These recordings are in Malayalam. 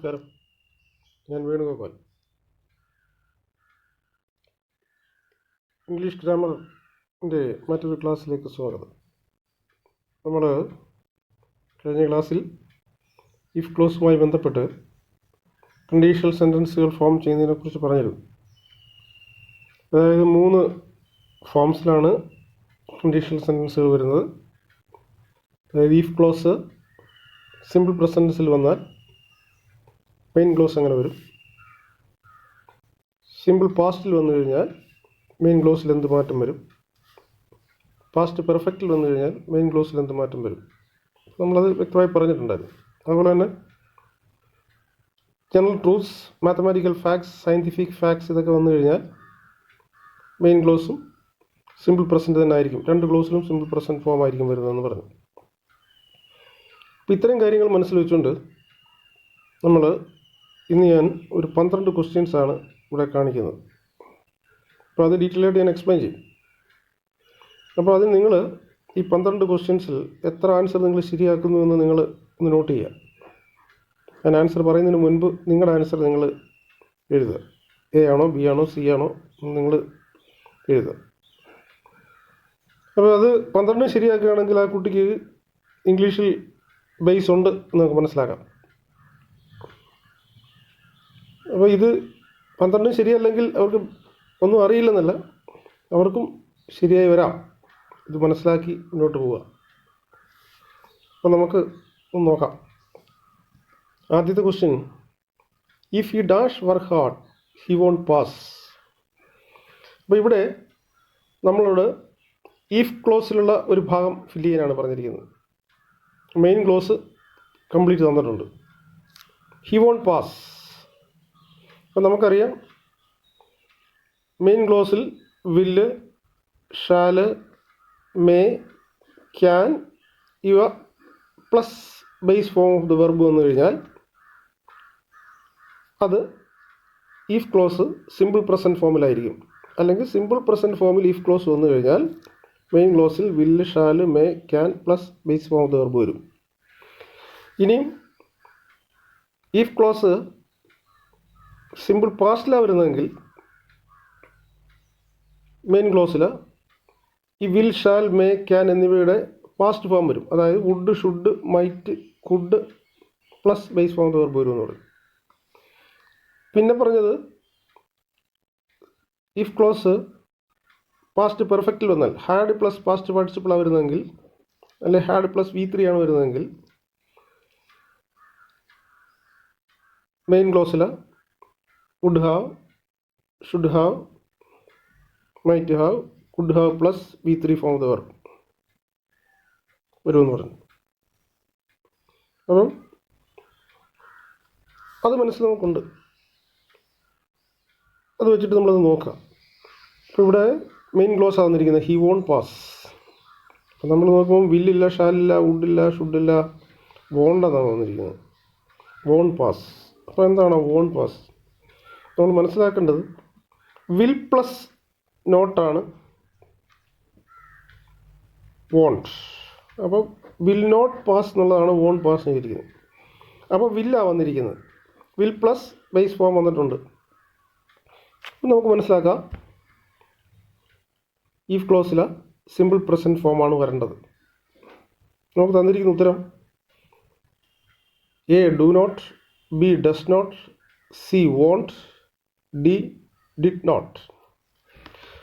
നമസ്കാരം. ഞാൻ വേണുഗോപാൽ. ഇംഗ്ലീഷ് ഗ്രാമറിൻ്റെ മറ്റൊരു ക്ലാസ്സിലേക്ക് സ്വാഗതം. നമ്മൾ കഴിഞ്ഞ ക്ലാസ്സിൽ ഇഫ് ക്ലോസുമായി ബന്ധപ്പെട്ട് കണ്ടീഷണൽ സെൻറ്റൻസുകൾ ഫോം ചെയ്യുന്നതിനെക്കുറിച്ച് പറഞ്ഞിരുന്നു. അതായത് 3 ഫോംസിലാണ് കണ്ടീഷണൽ സെൻറ്റൻസുകൾ വരുന്നത്. അതായത് ഇഫ് ക്ലോസ് സിമ്പിൾ പ്രസൻറ്റൻസിൽ വന്നാൽ മെയിൻ ക്ലോസ് അങ്ങനെ വരും. സിമ്പിൾ പാസ്റ്റിൽ വന്നു കഴിഞ്ഞാൽ മെയിൻ ക്ലോസിൽ എന്ത് മാറ്റം വരും. പാസ്റ്റ് പെർഫെക്റ്റിൽ വന്നു കഴിഞ്ഞാൽ മെയിൻ ക്ലോസിൽ എന്ത് മാറ്റം വരും. നമ്മളത് വ്യക്തമായി പറഞ്ഞിട്ടുണ്ടായിരുന്നു. അതുപോലെ തന്നെ general truths, mathematical facts, scientific facts ഇതൊക്കെ വന്നു കഴിഞ്ഞാൽ മെയിൻ ക്ലോസും സിമ്പിൾ പ്രസൻറ്റ് തന്നെ ആയിരിക്കും. 2 ക്ലോസിലും സിമ്പിൾ പ്രസൻറ്റ് ഫോം ആയിരിക്കും വരുന്നതെന്ന് പറഞ്ഞു. അപ്പോൾ ഇത്രയും കാര്യങ്ങൾ മനസ്സിൽ വെച്ചുകൊണ്ട് ഇന്ന് ഞാൻ ഒരു 12 ക്വസ്റ്റ്യൻസാണ് ഇവിടെ കാണിക്കുന്നത്. അപ്പോൾ അത് ഡീറ്റെയിൽ ആയിട്ട് ഞാൻ എക്സ്പ്ലെയിൻ ചെയ്യും. അപ്പോൾ അതിൽ നിങ്ങൾ ഈ 12 ക്വസ്റ്റ്യൻസിൽ എത്ര ആൻസർ നിങ്ങൾ ശരിയാക്കുന്നു എന്ന് നിങ്ങൾ ഒന്ന് നോട്ട് ചെയ്യുക. ഞാൻ ആൻസർ പറയുന്നതിന് മുൻപ് നിങ്ങളുടെ ആൻസർ നിങ്ങൾ എഴുതുക. എ ആണോ, ബി ആണോ, സി ആണോ നിങ്ങൾ എഴുതുക. അപ്പോൾ അത് 12 ശരിയാക്കുകയാണെങ്കിൽ ആ കുട്ടിക്ക് ഇംഗ്ലീഷിൽ ബേസ് ഉണ്ട് എന്ന് നമുക്ക് മനസ്സിലാക്കാം. അപ്പോൾ ഇത് 12 ശരിയല്ലെങ്കിൽ അവർക്ക് ഒന്നും അറിയില്ലെന്നല്ല, അവർക്കും ശരിയായി വരാം. ഇത് മനസ്സിലാക്കി മുന്നോട്ട് പോവുക. അപ്പോൾ നമുക്ക് ഒന്ന് നോക്കാം. ആദ്യത്തെ question, if he dash work hard he won't pass. അപ്പോൾ ഇവിടെ നമ്മളോട് ഇഫ് ക്ലോസിലുള്ള ഒരു ഭാഗം ഫില്ല് ചെയ്യാനാണ് പറഞ്ഞിരിക്കുന്നത്. മെയിൻ ക്ലോസ് കംപ്ലീറ്റ് തന്നിട്ടുണ്ട്. He won't pass. അപ്പോൾ നമുക്കറിയാം മെയിൻ ക്ലോസിൽ വില്ല്, ഷാല്, മേ, ക്യാൻ ഇവ plus base form of the verb വന്നു കഴിഞ്ഞാൽ അത് ഇഫ് ക്ലോസ് സിമ്പിൾ പ്രസൻറ്റ് ഫോമിലായിരിക്കും. അല്ലെങ്കിൽ സിമ്പിൾ പ്രസൻറ്റ് ഫോമിൽ ഇഫ് ക്ലോസ് വന്നു കഴിഞ്ഞാൽ മെയിൻ ക്ലോസിൽ will, shall, may, can plus base form of the verb വരും. ഇനിയും ഇഫ് ക്ലോസ് സിമ്പിൾ പാസ്റ്റിലാണ് വരുന്നതെങ്കിൽ മെയിൻ ക്ലോസിൽ ഈ വിൽ, ഷാൽ, മേ, ക്യാൻ എന്നിവയുടെ പാസ്റ്റ് ഫോം വരും. അതായത് would, should, might, could plus base form of the verb വരും എന്ന് പറയും. പിന്നെ പറഞ്ഞത് ഇഫ് ക്ലോസ് പാസ്റ്റ് പെർഫെക്റ്റിൽ വന്നാൽ ഹാഡ് പ്ലസ് പാസ്റ്റ് പാർട്ടിസിപ്പിളാണ് വരുന്നതെങ്കിൽ, അല്ലെങ്കിൽ ഹാഡ് പ്ലസ് V3 ആണ് വരുന്നതെങ്കിൽ മെയിൻ ക്ലോസിൽ would have, should have, might have, could have plus V3 form of the verb വരുമെന്ന് പറഞ്ഞു. അപ്പം അത് മനസ്സിൽ നമുക്കുണ്ട്. അത് വെച്ചിട്ട് നമ്മളത് നോക്കാം. അപ്പോൾ ഇവിടെ മെയിൻ ക്ലോസ് ആകുന്നിരിക്കുന്നത് ഹി വോണ്ട് പാസ്. അപ്പം നമ്മൾ നോക്കുമ്പോൾ വില്ലില്ല, ഷാലില്ല, വുഡില്ല, ഷുഡില്ല, വോണ്ടെന്നാണ് വന്നിരിക്കുന്നത്. Won't pass. അപ്പോൾ എന്താണ് വോണ്ട് പാസ്? നമ്മൾ മനസ്സിലാക്കേണ്ടത് വിൽ പ്ലസ് നോട്ടാണ് വോണ്ട്. അപ്പോൾ വിൽ നോട്ട് പാസ് എന്നുള്ളതാണ് വോണ്ട് പാസ് ചെയ്തിരിക്കുന്നത്. അപ്പോൾ വില്ലാണ് വന്നിരിക്കുന്നത്. വിൽ പ്ലസ് ബേസ് ഫോം വന്നിട്ടുണ്ട്. നമുക്ക് മനസ്സിലാക്കാം ഇഫ് ക്ലോസിൽ സിമ്പിൾ പ്രസൻറ്റ് ഫോമാണ് വരേണ്ടത്. നമുക്ക് തന്നിരിക്കുന്ന ഉത്തരം A do not, B does not, C won't, D did not.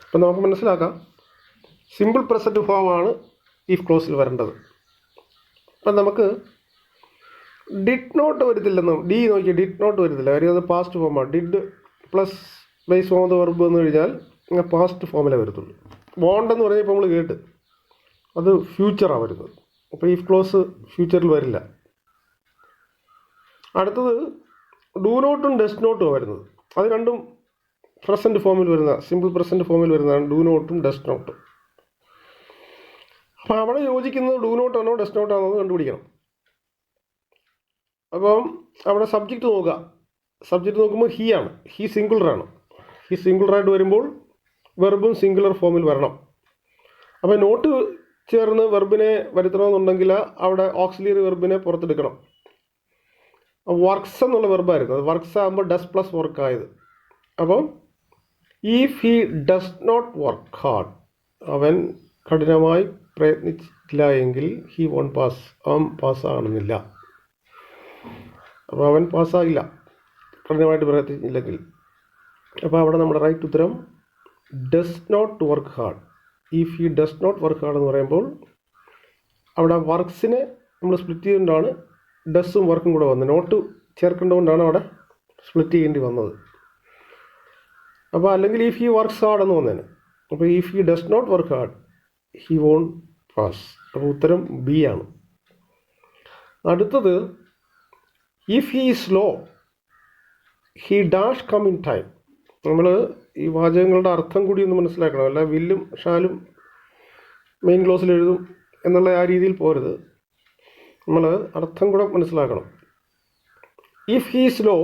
അപ്പം നമുക്ക് മനസ്സിലാക്കാം സിമ്പിൾ പ്രസൻറ്റ് ഫോമാണ് ഇഫ് ക്ലോസിൽ വരേണ്ടത്. അപ്പം നമുക്ക് ഡിഡ് നോട്ട് വരത്തില്ലെന്ന് ഡി നോക്കി, ഡിഡ് നോട്ട് വരത്തില്ല. കാര്യം അത് പാസ്റ്റ് ഫോമാണ്. Did plus base form of the verb വന്നു കഴിഞ്ഞാൽ പാസ്റ്റ് ഫോമിലേ വരത്തുള്ളൂ. വോണ്ടെന്ന് പറഞ്ഞപ്പോൾ നമ്മൾ കേട്ട് അത് ഫ്യൂച്ചറാണ് വരുന്നത്. അപ്പോൾ ഇഫ് ക്ലോസ് ഫ്യൂച്ചറിൽ വരില്ല. അടുത്തത് ഡു നോട്ടും ഡസ് നോട്ടും വരുന്നത്. അത് രണ്ടും പ്രസൻറ്റ് ഫോമിൽ വരുന്ന, സിമ്പിൾ പ്രസൻറ്റ് ഫോമിൽ വരുന്നതാണ് ഡു നോട്ടും ഡസ് നോട്ടും. അപ്പോൾ അവിടെ യോജിക്കുന്നത് ഡു നോട്ടാണോ ഡസ് നോട്ടാണോ എന്ന് കണ്ടുപിടിക്കണം. അപ്പം അവിടെ സബ്ജക്റ്റ് നോക്കുക. സബ്ജക്റ്റ് നോക്കുമ്പോൾ ഹി ആണ്. ഹി സിംഗുലറാണ്. ഹി സിംഗുലറായിട്ട് വരുമ്പോൾ വെർബും സിംഗുലർ ഫോമിൽ വരണം. അപ്പോൾ നോട്ട് ചേർന്ന് വെർബിനെ വരുത്തണമെന്നുണ്ടെങ്കിൽ അവിടെ ഓക്സിലിയറി വെർബിനെ പുറത്തെടുക്കണം. വർക്ക്സ് എന്നുള്ള വെർബായിരുന്നു. അത് വർക്ക്സ് ആകുമ്പോൾ ഡസ് പ്ലസ് വർക്ക് ആയത്. അപ്പം if he does not work hard, അവൻ കഠിനമായി പ്രയത്നിച്ചില്ല എങ്കിൽ ഹി വോണ്ട് പാസ്, അവൻ പാസ്സാകണമെന്നില്ല. അപ്പോൾ അവൻ പാസ്സാകില്ല കഠിനമായിട്ട് പ്രയത്നിച്ചില്ലെങ്കിൽ. അപ്പോൾ അവിടെ നമ്മുടെ റൈറ്റ് ഉത്തരം does not work hard. If he does not work hard എന്ന് പറയുമ്പോൾ അവിടെ വർക്ക്സിനെ നമ്മൾ സ്പ്ലിറ്റ് ചെയ്തുകൊണ്ടാണ് ഡസ്സും വർക്കും കൂടെ വന്നത്. നോട്ട് ചേർക്കേണ്ടതുകൊണ്ടാണ് അവിടെ സ്പ്ലിറ്റ് ചെയ്യേണ്ടി വന്നത്. അപ്പോൾ അല്ലെങ്കിൽ ഇഫ് ഹി വർക്ക്സ് ഹാർഡ് എന്ന് വന്നേനെ. അപ്പോൾ if he does not work hard he won't pass. അപ്പോൾ ഉത്തരം ബി ആണ്. അടുത്തത് if he slow he dash come in time. നമ്മൾ ഈ വാചകങ്ങളുടെ അർത്ഥം കൂടി ഒന്ന് മനസ്സിലാക്കണം. അല്ല വില്ലും ഷാലും മെയിൻ ക്ലോസിൽ എഴുതും എന്നുള്ള ആ രീതിയിൽ പോരുത്. നമ്മൾ അർത്ഥം കൂടെ മനസ്സിലാക്കണം. If he slow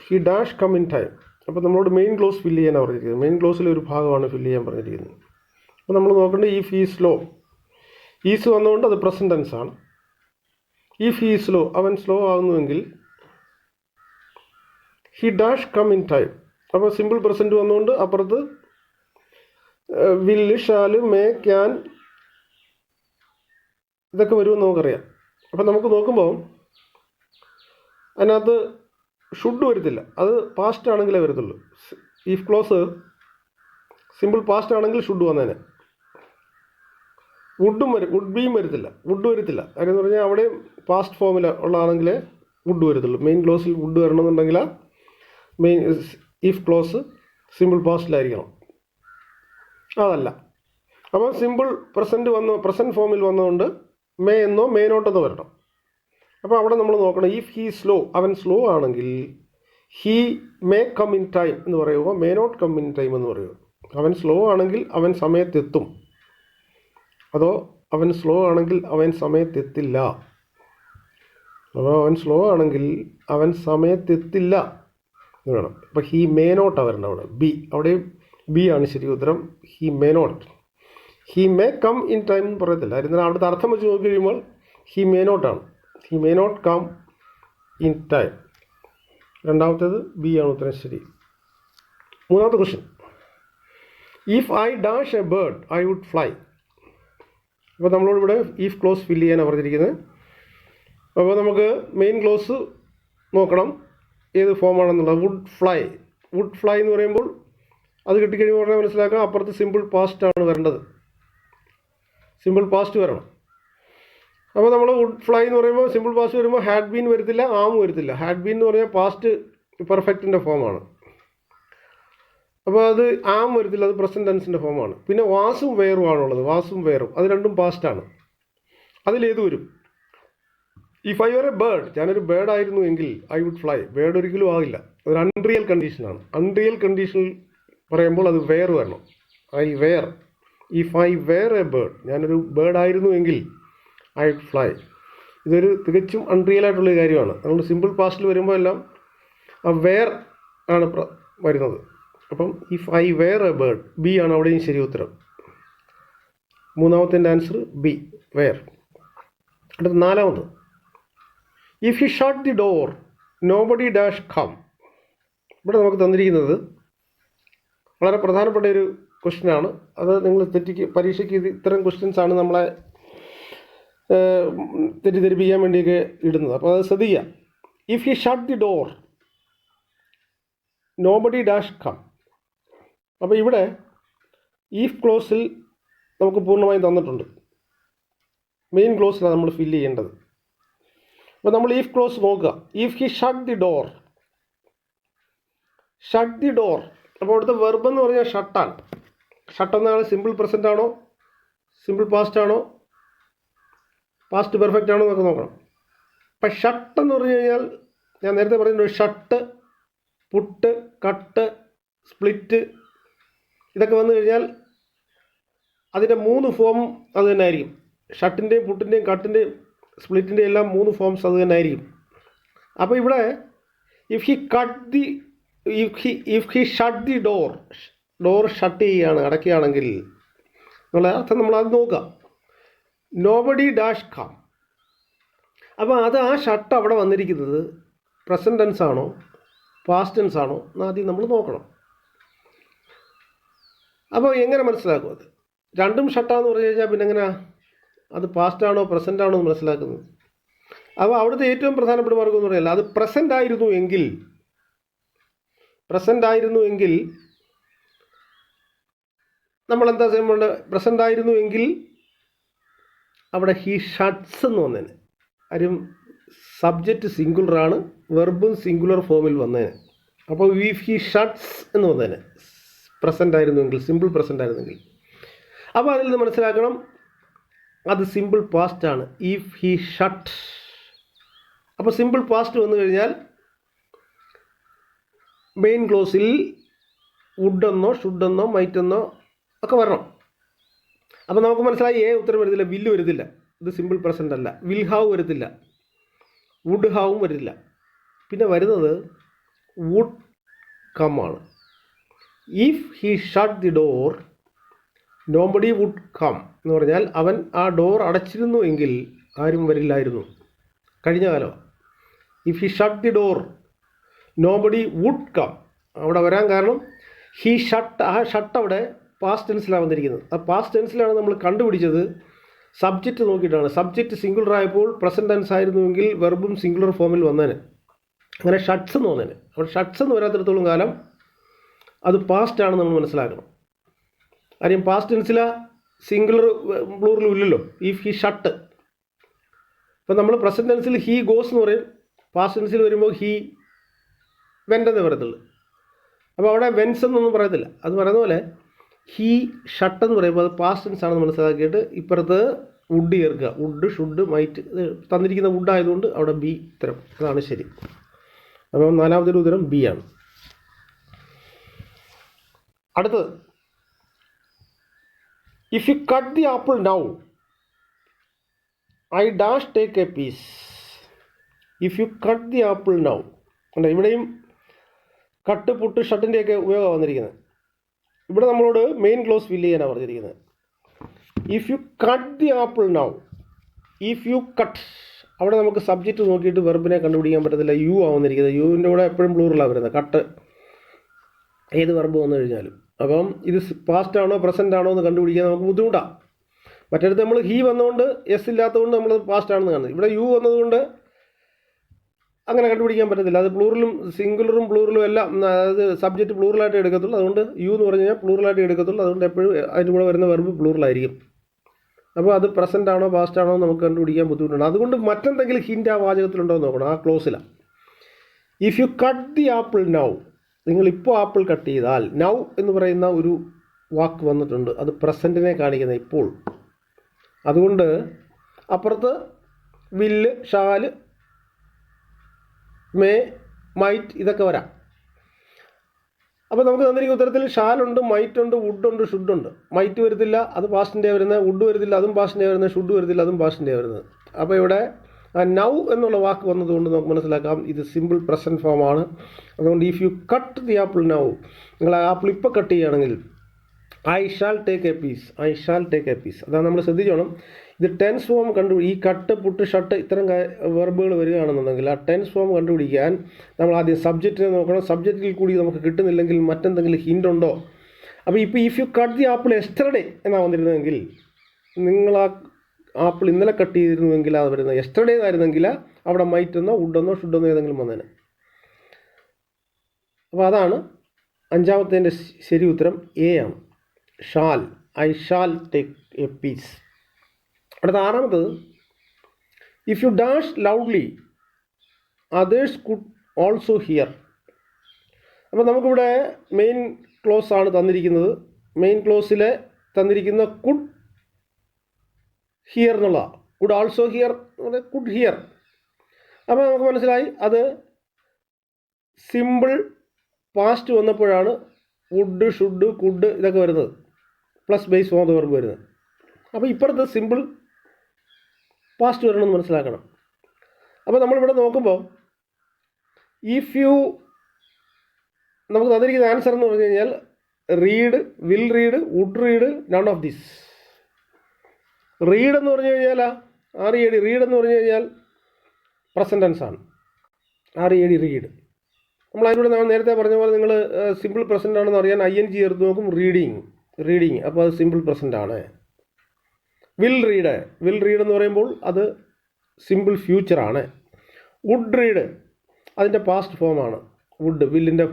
he dash come in time. അപ്പോൾ നമ്മളോട് മെയിൻ ക്ലോസ് ഫില്ല് ചെയ്യാനാണ് പറഞ്ഞിരിക്കുന്നത്. മെയിൻ ക്ലോസിലെ ഒരു ഭാഗമാണ് ഫില്ല് ചെയ്യാൻ പറഞ്ഞിരിക്കുന്നത്. അപ്പോൾ നമ്മൾ നോക്കേണ്ടത് ഇഫ് ഹി സ്ലോ, ഈസ് വന്നുകൊണ്ട് അത് പ്രസൻറ്റ് ടെൻസ് ആണ്. ഇഫ് ഹി സ്ലോ, അവൻ സ്ലോ ആകുന്നുവെങ്കിൽ he dash come in time. അപ്പോൾ സിമ്പിൾ പ്രസൻറ്റ് വന്നുകൊണ്ട് അപ്പുറത്ത് വില്ല് ഷാല് മേ ക്യാൻ ഇതൊക്കെ വരുമെന്ന് നമുക്കറിയാം. അപ്പം നമുക്ക് നോക്കുമ്പോൾ അതിനകത്ത് ഷുഡ് വരത്തില്ല. അത് പാസ്റ്റ് ആണെങ്കിലേ വരത്തുള്ളൂ. ഇഫ് ക്ലോസ് സിമ്പിൾ പാസ്റ്റ് ആണെങ്കിൽ ഷുഡ് വന്നേനെ. വുഡ് ബിയും വരത്തില്ല, വുഡ് വരത്തില്ല. കാര്യം എന്ന് പറഞ്ഞാൽ അവിടെ പാസ്റ്റ് ഫോമിൽ ഉള്ളതാണെങ്കിലേ വുഡ് വരത്തുള്ളൂ. മെയിൻ ക്ലോസിൽ വുഡ് വരണമെന്നുണ്ടെങ്കിൽ മെയിൻ ഇഫ് ക്ലോസ് സിമ്പിൾ പാസ്റ്റിലായിരിക്കണം. അതല്ല. അപ്പോൾ സിമ്പിൾ പ്രസൻറ്റ് ഫോമിൽ വന്നുകൊണ്ട് മേ എന്നോ മേ നോട്ടെന്നോ വരണം. അപ്പോൾ അവിടെ നമ്മൾ നോക്കണം. ഇഫ് ഹി സ്ലോ, അവൻ സ്ലോ ആണെങ്കിൽ he may come in time എന്ന് പറയുമോ may not come in time എന്ന് പറയുമോ? അവൻ സ്ലോ ആണെങ്കിൽ അവൻ സമയത്തെത്തും, അതോ അവൻ സ്ലോ ആണെങ്കിൽ അവൻ സമയത്തെത്തില്ല? അപ്പോൾ അവൻ സ്ലോ ആണെങ്കിൽ അവൻ സമയത്തെത്തില്ല എന്ന് വേണം. അപ്പോൾ ഹി മേ നോട്ടാണ് വരണം അവിടെ. ബി, അവിടെ ബി ആണ് ശരി ഉത്തരം. He may not. He may come in time എന്ന് പറയത്തില്ല. എന്നാൽ അവിടുത്തെ അർത്ഥം വെച്ച് നോക്കി കഴിയുമ്പോൾ ഹി മേ നോട്ടാണ്. He may not come in time. രണ്ടാമത്തേത് ബി ആണ് ഉത്തരം ശരി. മൂന്നാമത്തെ question, if I dash a bird I would fly. അപ്പോൾ നമ്മളോടിവിടെ ഇഫ് ക്ലോസ് ഫില്ല് ചെയ്യാനാണ് പറഞ്ഞിരിക്കുന്നത്. അപ്പോൾ നമുക്ക് മെയിൻ ക്ലോസ് നോക്കണം ഏത് ഫോമാണെന്നുള്ളത്. വുഡ് ഫ്ലൈ എന്ന് പറയുമ്പോൾ അത് കിട്ടിക്കഴിയുമ്പോൾ ഉടനെ മനസ്സിലാക്കാം അപ്പുറത്ത് സിമ്പിൾ പാസ്റ്റ് ആണ് വരേണ്ടത്. സിമ്പിൾ പാസ്റ്റ് വരണം. അപ്പോൾ നമ്മൾ വുഡ് ഫ്ലൈ എന്ന് പറയുമ്പോൾ സിമ്പിൾ പാസ്റ്റ് വരുമ്പോൾ ഹാഡ് ബീൻ വരത്തില്ല, ആം വരത്തില്ല. ഹാഡ് ബീൻ എന്ന് പറഞ്ഞാൽ പാസ്റ്റ് പെർഫെക്റ്റിൻ്റെ ഫോമാണ്. അപ്പോൾ അത് ആം വരത്തില്ല, അത് പ്രസൻറ്റ് ടെൻസിൻ്റെ ഫോമാണ്. പിന്നെ വാസും വെയറും ആണുള്ളത്. വാസും വെയറും അത് രണ്ടും പാസ്റ്റാണ്. അതിലേത് വരും? If I were a bird, ഞാനൊരു ബേർഡ് ആയിരുന്നു എങ്കിൽ ഐ വുഡ് ഫ്ലൈ. ബേർഡ് ഒരിക്കലും ആകില്ല, അതൊരു അൺറിയൽ കണ്ടീഷനാണ്. അൺറിയൽ കണ്ടീഷനിൽ പറയുമ്പോൾ അത് വെയർ വരണം. I were. If I were a bird, ഞാനൊരു ബേർഡ് ആയിരുന്നു എങ്കിൽ ഐ വുഡ് ഫ്ലൈ. ഇതൊരു തികച്ചും അൺറിയൽ ആയിട്ടുള്ളൊരു കാര്യമാണ്. അതുകൊണ്ട് സിമ്പിൾ പാസ്റ്റിൽ വരുമ്പോൾ എല്ലാം ആ വെയർ ആണ് വരുന്നത്. അപ്പം if I were a bird, B ആണ് അവിടെയും ശരി ഉത്തരം. മൂന്നാമത്തെ ആൻസർ ബി, വെയർ. അടുത്ത നാലാമത്, if you shut the door nobody dash come. ഇവിടെ നമുക്ക് തന്നിരിക്കുന്നത് വളരെ പ്രധാനപ്പെട്ട ഒരു ക്വസ്റ്റ്യനാണ്. അത് നിങ്ങൾ പരീക്ഷയ്ക്ക് ഇത്തരം ക്വസ്റ്റ്യൻസാണ് നമ്മളെ തെറ്റിദ്ധരിപ്പിക്കാൻ വേണ്ടിയൊക്കെ ഇടുന്നത്. അപ്പോൾ അത് ശ്രദ്ധിക്കുക. If you shut the door nobody dash come. അപ്പോൾ ഇവിടെ ഈഫ് ക്ലോസിൽ നമുക്ക് പൂർണ്ണമായും തന്നിട്ടുണ്ട്. മെയിൻ ക്ലോസിലാണ് നമ്മൾ ഫില്ല് ചെയ്യേണ്ടത്. അപ്പോൾ നമ്മൾ ഈഫ് ക്ലോസ് നോക്കുക. If he shut the door, shut the door. അപ്പോൾ അവിടുത്തെ വെർബ് എന്ന് പറഞ്ഞാൽ ഷട്ടാണ്. ഷട്ട് എന്നാണ് സിമ്പിൾ പ്രസൻ്റ് ആണോ, സിമ്പിൾ പാസ്റ്റ് ആണോ, പാസ്റ്റ് പെർഫെക്റ്റ് ആണോ എന്നൊക്കെ നോക്കണം. അപ്പം ഷട്ട് എന്ന് പറഞ്ഞു കഴിഞ്ഞാൽ ഞാൻ നേരത്തെ പറഞ്ഞിട്ടുണ്ട്, ഷട്ട്, പുട്ട്, കട്ട്, സ്പ്ലിറ്റ് ഇതൊക്കെ വന്നു കഴിഞ്ഞാൽ അതിൻ്റെ 3 ഫോം അത് തന്നെ ആയിരിക്കും. ഷട്ടിൻ്റെയും പുട്ടിൻ്റെയും കട്ടിൻ്റെയും സ്പ്ലിറ്റിൻ്റെയും എല്ലാം 3 ഫോംസ് അത് തന്നെ ആയിരിക്കും. അപ്പോൾ ഇവിടെ if he shut the door shut ചെയ്യുകയാണ്, അടയ്ക്കുകയാണെങ്കിൽ എന്നുള്ള അർത്ഥം നമ്മളത് നോക്കാം. Nobody dash come. അപ്പോൾ അത് ആ ഷട്ട് അവിടെ വന്നിരിക്കുന്നത് പ്രസൻറ്റ് ടെൻസ് ആണോ പാസ്റ്റ് ടെൻസ് ആണോ എന്ന് ആദ്യം നമ്മൾ നോക്കണം. അപ്പോൾ എങ്ങനെ മനസ്സിലാക്കും അത്? രണ്ടും ഷട്ടാന്ന് പറഞ്ഞു കഴിഞ്ഞാൽ പിന്നെ എങ്ങനെയാണ് അത് പാസ്റ്റ് ആണോ പ്രസൻ്റ് ആണോ എന്ന് മനസ്സിലാക്കുന്നത്? അപ്പോൾ അവിടുത്തെ ഏറ്റവും പ്രധാനപ്പെട്ട മാർഗം എന്ന് പറയല്ല, അത് പ്രസൻ്റ് ആയിരുന്നു എങ്കിൽ നമ്മളെന്താ ചെയ്യുമ്പോൾ പ്രസൻ്റ് ആയിരുന്നു എങ്കിൽ അവിടെ ഹി ഷട്ട്സ് എന്ന് വന്നേനെ. കാര്യം സബ്ജക്റ്റ് സിംഗുലറാണ്, വെർബും സിംഗുലർ ഫോമിൽ വന്നേനെ. അപ്പോൾ ഇഫ് ഹി ഷട്ട്സ് എന്ന് വന്നേനെ പ്രസൻ്റ് ആയിരുന്നുവെങ്കിൽ, സിമ്പിൾ പ്രസൻ്റ് ആയിരുന്നെങ്കിൽ. അപ്പോൾ അതിൽ നിന്ന് മനസ്സിലാക്കണം അത് സിമ്പിൾ പാസ്റ്റ് ആണ്. If he shut. അപ്പോൾ സിമ്പിൾ പാസ്റ്റ് വന്നു കഴിഞ്ഞാൽ മെയിൻ ക്ലോസിൽ വുഡെന്നോ ഷുഡെന്നോ മൈറ്റെന്നോ ഒക്കെ വരണം. അപ്പോൾ നമുക്ക് മനസ്സിലായി ഉത്തരം വരുന്നില്ല, വില്ല് വരുന്നില്ല, ഇത് സിമ്പിൾ പ്രസൻ്റ് അല്ല. വിൽ ഹാവ് വരത്തില്ല, വുഡ് ഹാവും വരില്ല. പിന്നെ വരുന്നത് വുഡ് കം ആണ്. If he shut the door nobody would come എന്ന് പറഞ്ഞാൽ അവൻ ആ ഡോർ അടച്ചിരുന്നു എങ്കിൽ ആരും വരില്ലായിരുന്നു. കഴിഞ്ഞ കാലം. If he shut the door nobody would come. അവിടെ വരാൻ കാരണം ഹി ഷട്ട്, ആ ഷട്ട് അവിടെ പാസ്റ്റ് ടെൻസിലാണ് വന്നിരിക്കുന്നത്. ആ പാസ്റ്റ് ടെൻസിലാണ് നമ്മൾ കണ്ടുപിടിച്ചത് സബ്ജക്റ്റ് നോക്കിയിട്ടാണ്. സബ്ജക്റ്റ് സിംഗുലർ ആയപ്പോൾ പ്രസൻറ്റ് ടെൻസ് ആയിരുന്നുവെങ്കിൽ വെർബും സിംഗുലർ ഫോമിൽ വന്നേനെ. അങ്ങനെ ഷട്ട്സ് എന്ന് വന്നേനെ. അവിടെ ഷട്ട്സ് എന്ന് വരാത്തിടത്തോളം കാലം അത് പാസ്റ്റ് ആണെന്ന് നമ്മൾ മനസ്സിലാക്കണം. കാര്യം പാസ്റ്റ് ടെൻസിൽ സിംഗുലർ പ്ലൂറലും ഇല്ലല്ലോ. If he shut. ഇപ്പം നമ്മൾ പ്രസൻറ്റ് ടെൻസിൽ ഹി ഗോസ് എന്ന് പറയും, പാസ്റ്റ് ടെൻസിൽ വരുമ്പോൾ ഹി വെൻ്റ് എന്നേ പറയത്തുള്ളൂ. അപ്പോൾ അവിടെ വെൻസ് എന്നൊന്നും പറയത്തില്ല. അത് പറയുന്ന പോലെ ഹി ഷട്ട് എന്ന് പറയുമ്പോൾ അത് പാസ്റ്റ് ടെൻസ് ആണെന്ന് മനസ്സിലാക്കിയിട്ട് ഇപ്പുറത്ത് വുഡ് ചേർക്കുക. വുഡ് ഷുഡ് മൈറ്റ്, ഇത് തന്നിരിക്കുന്ന വുഡ് ആയതുകൊണ്ട് അവിടെ ബി ഉത്തരം. അതാണ് ശരി. അപ്പം നാലാമതൊരു ഉത്തരം ബി ആണ്. അടുത്തത്, if you cut the apple now I dash take a piece. If you cut the apple now. ഉണ്ട്, ഇവിടെയും കട്ട് പുട്ട് ഷട്ടിൻ്റെയൊക്കെ ഉപയോഗമാണ് വന്നിരിക്കുന്നത്. ഇവിടെ നമ്മളോട് മെയിൻ ക്ലോസ് ഫില്ല് ചെയ്യാനാണ് പറഞ്ഞിരിക്കുന്നത്. If you cut the apple now. If you cut, അവിടെ നമുക്ക് സബ്ജക്റ്റ് നോക്കിയിട്ട് വെർബിനെ കണ്ടുപിടിക്കാൻ പറ്റത്തില്ല. യു ആവുന്നിരിക്കുന്നത്. യുവിൻ്റെ കൂടെ എപ്പോഴും പ്ലൂറലാണ് വരുന്നത്. കട്ട് ഏത് വെർബ് വന്നു കഴിഞ്ഞാലും. അപ്പം ഇത് പാസ്റ്റ് ആണോ പ്രസൻ്റ് ആണോ എന്ന് കണ്ടുപിടിക്കാൻ നമുക്ക് ബുദ്ധിമുട്ടാണ്. മറ്റടുത്ത് നമ്മൾ ഹി വന്നുകൊണ്ട് എസ് ഇല്ലാത്തതുകൊണ്ട് നമ്മൾ പാസ്റ്റ് ആണെന്ന് കാണുന്നത്. ഇവിടെ യു വന്നതുകൊണ്ട് അങ്ങനെ കണ്ടുപിടിക്കാൻ പറ്റത്തില്ല. അത് പ്ലൂറലും സിംഗുലറും പ്ലൂറലും എല്ലാം, അതായത് സബ്ജക്റ്റ് പ്ലൂറലായിട്ട് എടുക്കത്തുള്ളൂ. അതുകൊണ്ട് യു എന്ന് പറഞ്ഞു കഴിഞ്ഞാൽ പ്ലൂറലായിട്ട് എടുക്കത്തുള്ളൂ. അതുകൊണ്ട് എപ്പോഴും അതിൻ്റെ കൂടെ വരുന്ന വെർബ് പ്ലൂറലായിരിക്കും. അപ്പോൾ അത് പ്രസൻ്റ് ആണോ പാസ്റ്റ് ആണോ എന്ന് നമുക്ക് കണ്ടുപിടിക്കാൻ ബുദ്ധിമുട്ടുണ്ട്. അതുകൊണ്ട് മറ്റെന്തെങ്കിലും ഹിൻ്റ് ആ വാചകത്തിലുണ്ടോ എന്ന് നോക്കണം, ആ ക്ലോസിലാണ്. If you cut the apple now. നിങ്ങളിപ്പോൾ ആപ്പിൾ കട്ട് ചെയ്താൽ, നൗ എന്ന് പറയുന്ന ഒരു വാക്ക് വന്നിട്ടുണ്ട്. അത് പ്രസൻറ്റിനെ കാണിക്കുന്നത് ഇപ്പോൾ. അതുകൊണ്ട് അപ്പുറത്ത് വില്ല്, ഷാല്, മേ, മൈറ്റ് ഇതൊക്കെ വരാം. അപ്പോൾ നമുക്ക് തന്നിരിക്കുന്ന ഉത്തരത്തിൽ ഷാലുണ്ട്, മൈറ്റുണ്ട്, വുഡുണ്ട്, ഷുഡുണ്ട്. മൈറ്റ് വരത്തില്ല, അത് പാസ്റ്റിൻ്റെ വരുന്നത്. വുഡ് വരത്തില്ല, അതും പാസ്റ്റിൻ്റെ വരുന്നത്. ഷുഡ് വരത്തില്ല, അതും പാസ്റ്റിൻ്റെ വരുന്നത്. അപ്പോൾ ഇവിടെ നൗ എന്നുള്ള വാക്ക് വന്നതുകൊണ്ട് നമുക്ക് മനസ്സിലാക്കാം ഇത് സിമ്പിൾ പ്രസൻറ്റ് ഫോമാണ്. അതുകൊണ്ട് if you cut the apple now, നിങ്ങൾ ആ ആപ്പിൾ ഇപ്പോൾ കട്ട് ചെയ്യുകയാണെങ്കിൽ I shall take a piece. I shall take a piece. അതാണ് നമ്മൾ ശ്രദ്ധിച്ചോണം. ഇത് ടെൻസ് ഫോം ഈ കട്ട്, പുട്ട്, ഷട്ട് ഇത്തരം വെർബുകൾ വരികയാണെന്നുണ്ടെങ്കിൽ ആ ടെൻസ് ഫോം കണ്ടുപിടിക്കാൻ നമ്മൾ ആദ്യം സബ്ജക്റ്റിനെ നോക്കണം. സബ്ജക്റ്റിൽ കൂടി നമുക്ക് കിട്ടുന്നില്ലെങ്കിൽ മറ്റെന്തെങ്കിലും ഹിൻ്റ് ഉണ്ടോ. അപ്പോൾ ഇപ്പോൾ if you cut the apple yesterday എന്നാണ് വന്നിരുന്നതെങ്കിൽ, നിങ്ങൾ ആ ആപ്പിൾ ഇന്നലെ കട്ട് ചെയ്തിരുന്നുവെങ്കിൽ അത് വരുന്നത് എസ്റ്റർഡേ എന്നായിരുന്നെങ്കിൽ അവിടെ മൈറ്റെന്നോ വുഡെന്നോ ഷുഡെന്നോ ഏതെങ്കിലും വന്നേനെ. അപ്പോൾ അതാണ് അഞ്ചാമത്തേൻ്റെ ശരി ഉത്തരം എ ആണ്. Shall. I shall take a piece. അടുത്ത ആറാമത്തത്, if you dash loudly others could also hear. അപ്പോൾ നമുക്കിവിടെ മെയിൻ ക്ലോസ് ആണ് തന്നിരിക്കുന്നത്. മെയിൻ ക്ലോസിൽ തന്നിരിക്കുന്ന കുഡ് ഹിയർ എന്നുള്ള, could also hear, could hear. അപ്പോൾ നമുക്ക് മനസ്സിലായി അത് സിമ്പിൾ പാസ്റ്റ് വന്നപ്പോഴാണ് വുഡ്, ഷുഡ്, കുഡ് ഇതൊക്കെ വരുന്നത്, plus base form of verb വരുന്നത്. അപ്പോൾ ഇപ്പുറത്ത് സിമ്പിൾ പാസ്റ്റ് വരണമെന്ന് മനസ്സിലാക്കണം. അപ്പോൾ നമ്മളിവിടെ നോക്കുമ്പോൾ ഇഫ് യു, നമുക്ക് തന്നിരിക്കുന്ന ആൻസർ എന്ന് പറഞ്ഞു കഴിഞ്ഞാൽ read, will read, would read, none of this. Read എന്ന് പറഞ്ഞു കഴിഞ്ഞാൽ റീഡ് എന്ന് പറഞ്ഞു കഴിഞ്ഞാൽ പ്രസൻറ്റ് ടെൻസ് ആണ്. RED read. നമ്മൾ അതിലൂടെ നമ്മൾ നേരത്തെ പറഞ്ഞ പോലെ നിങ്ങൾ സിമ്പിൾ പ്രസൻ്റ് ആണെന്ന് അറിയാൻ ING ചേർത്ത് നോക്കും. റീഡിങ് അപ്പോൾ അത് സിമ്പിൾ പ്രസൻ്റ് ആണ്. വിൽ റീഡ് എന്ന് പറയുമ്പോൾ അത് സിമ്പിൾ ഫ്യൂച്ചറാണ്. വുഡ് റീഡ് അതിൻ്റെ പാസ്റ്റ് ഫോമാണ്. വില്ലിൻ്റെ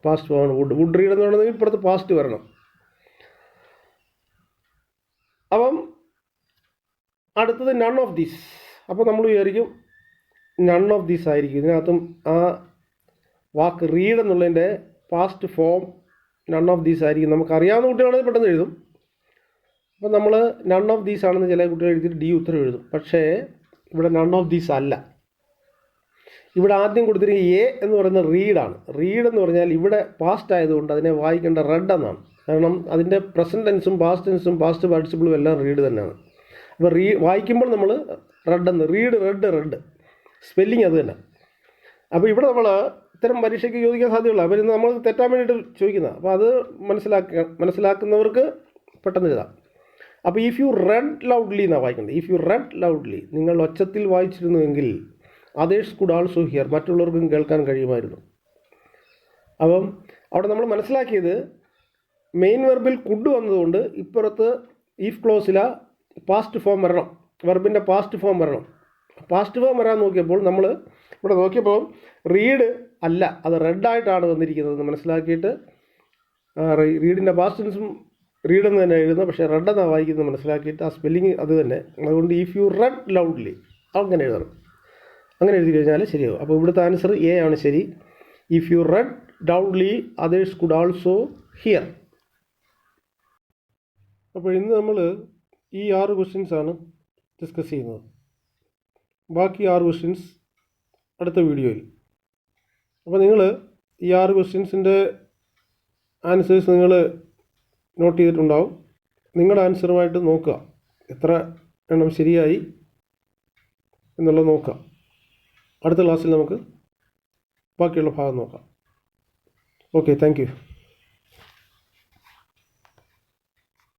പാസ്റ്റ് ഫോമാണ് വുഡ് റീഡ് എന്ന് പറയുന്നത് ഇപ്പുറത്ത് പാസ്റ്റ് വരണം. അപ്പം അടുത്തത് നൺ ഓഫ് ദീസ്. അപ്പോൾ നമ്മൾ വിചാരിക്കും നൺ ഓഫ് ദീസ് ആയിരിക്കും. ഇതിനകത്തും ആ വാക്ക് റീഡ് എന്നുള്ളതിൻ്റെ past form none of these ആയിരിക്കും. നമുക്കറിയാവുന്ന കുട്ടികളാണെങ്കിൽ പെട്ടെന്ന് എഴുതും. അപ്പോൾ നമ്മൾ നൺ ഓഫ് ദീസ് ആണെന്ന് ചില കുട്ടികൾ എഴുതിയിട്ട് D ഉത്തരം എഴുതും. പക്ഷേ ഇവിടെ നൺ ഓഫ് ദീസ് അല്ല. ഇവിടെ ആദ്യം കൊടുത്തിരിക്കുന്ന A എന്ന് പറയുന്നത് റീഡാണ്. റീഡ് എന്ന് പറഞ്ഞാൽ ഇവിടെ പാസ്റ്റ് ആയതുകൊണ്ട് അതിനെ വായിക്കേണ്ട റെഡ് എന്നാണ്. കാരണം അതിൻ്റെ പ്രസൻറ്റ് ടെൻസും പാസ്റ്റ് ടെൻസും പാസ്റ്റ് പാർട്ടിസിപ്പിളും എല്ലാം റീഡ് തന്നെയാണ്. അപ്പോൾ വായിക്കുമ്പോൾ നമ്മൾ റെഡ് എന്ന് റെഡ് സ്പെല്ലിങ് അത് തന്നെ. അപ്പോൾ ഇവിടെ നമ്മൾ ഇത്തരം പരീക്ഷയ്ക്ക് ചോദിക്കാൻ സാധ്യതയുള്ളൂ. അപ്പോൾ ഇത് നമ്മൾ തെറ്റാൻ വേണ്ടിയിട്ട് ചോദിക്കുന്നത്. അപ്പോൾ അത് മനസ്സിലാക്കുന്നവർക്ക് പെട്ടെന്ന് എഴുതാം. അപ്പോൾ ഇഫ് യു റെഡ് ലൗഡ്ലി എന്നാണ് വായിക്കേണ്ടത്. ഇഫ് യു റെഡ് ലൗഡ്ലി, നിങ്ങൾ ഒച്ചത്തിൽ വായിച്ചിരുന്നുവെങ്കിൽ അതേഴ്സ് കുഡ് ആൾസോ ഹിയർ, മറ്റുള്ളവർക്കും കേൾക്കാൻ കഴിയുമായിരുന്നു. അപ്പം അവിടെ നമ്മൾ മനസ്സിലാക്കിയത് മെയിൻ വെർബിൽ കുഡ് വന്നതുകൊണ്ട് ഇപ്പുറത്ത് ഈഫ് ക്ലോസില പാസ്റ്റ് ഫോം വരണം, വെർബിൻ്റെ പാസ്റ്റ് ഫോം വരണം. പാസ്റ്റ് ഫോം വരാൻ നോക്കിയപ്പോൾ നമ്മൾ ഇവിടെ നോക്കിയപ്പോൾ റീഡ് അല്ല, അത് റെഡായിട്ടാണ് വന്നിരിക്കുന്നത് മനസ്സിലാക്കിയിട്ട് റീഡിൻ്റെ പാസ്റ്റ് ടെൻസും റീഡ് എന്ന് തന്നെ എഴുതുന്നത്, പക്ഷേ റെഡ് എന്നാണ് വായിക്കുന്നത് മനസ്സിലാക്കിയിട്ട് ആ സ്പെല്ലിങ് അത് തന്നെ. അതുകൊണ്ട് ഇഫ് യു റെഡ് ലൗഡ്ലി അങ്ങനെ എഴുതണം. അങ്ങനെ എഴുതി കഴിഞ്ഞാൽ ശരിയാവും. അപ്പോൾ ഇവിടുത്തെ ആൻസർ A ആണ് ശരി. If you red loudly others could also here. അപ്പോൾ ഇന്ന് നമ്മൾ ഈ 6 ക്വസ്റ്റ്യൻസാണ് ഡിസ്കസ് ചെയ്യുന്നത്. ബാക്കി 6 ക്വസ്റ്റ്യൻസ് അടുത്ത വീഡിയോയിൽ. അപ്പോൾ നിങ്ങൾ ഈ 6 ക്വസ്റ്റ്യൻസിൻ്റെ ആൻസേഴ്സ് നിങ്ങൾ നോട്ട് ചെയ്തിട്ടുണ്ടാവും. നിങ്ങളുടെ ആൻസറുമായിട്ട് നോക്കുക, എത്ര എണ്ണം ശരിയായി എന്നുള്ളത് നോക്കുക. അടുത്ത ക്ലാസ്സിൽ നമുക്ക് ബാക്കിയുള്ള ഭാഗം നോക്കാം. Okay, thank you.